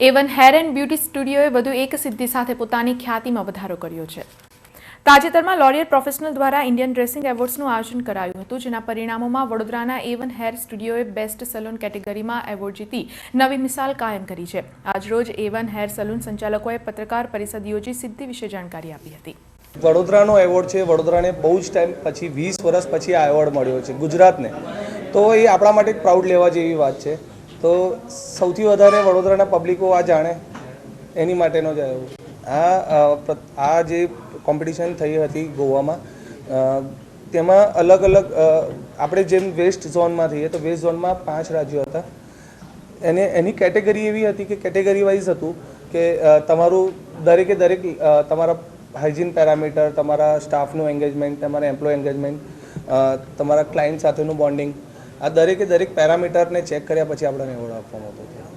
A1 hair and beauty સ્ટુડિયોએ વધુ એક સિદ્ધિ સાથે પોતાની ખ્યાતિમાં વધારો કર્યો છે. તાજેતરમાં લોરિયલ પ્રોફેશનલ દ્વારા ઇન્ડિયન ડ્રેસિંગ એવોર્ડ્સનું આયોજન કરાયું હતું, જેના પરિણામોમાં વડોદરાના A1 હેર સ્ટુડિયોએ બેસ્ટ સલૂન કેટેગરીમાં એવોર્ડ જીતી નવી મિસાલ કાયમ કરી છે. આજરોજ A1 હેર સલૂન સંચાલકોએ પત્રકાર પરિષદ યોજી સિદ્ધિ વિશે જાણકારી આપી હતી. વડોદરાનો એવોર્ડ છે. વડોદરાને બહુ જ ટાઈમ પછી 20 વર્ષ પછી આ એવોર્ડ મળ્યો છે ગુજરાતને, તો એ આપણા માટે એક પ્રાઉડ લેવા જેવી વાત છે. તો સૌથી વધારે વડોદરાના પબ્લિકો આ જાણે એની માટેનો જ આ જે કોમ્પિટિશન થઈ હતી ગોવામાં, તેમાં અલગ અલગ આપણે જેમ વેસ્ટ ઝોનમાં થઈએ તો વેસ્ટ ઝોનમાં 5 રાજ્યો હતા. એની કેટેગરી એવી હતી કે કેટેગરી વાઇઝ હતું કે તમારું દરેકે દરેક તમારા હાઇજીન પેરામીટર, તમારા સ્ટાફનું એન્ગેજમેન્ટ, તમારા એમ્પ્લોય એન્ગેજમેન્ટ, તમારા ક્લાયન્ટ સાથેનું બોન્ડિંગ, આ દરેકે દરેક પેરામીટરને ચેક કર્યા પછી આપણને એવોર્ડ આપવામાં આવતો હતો.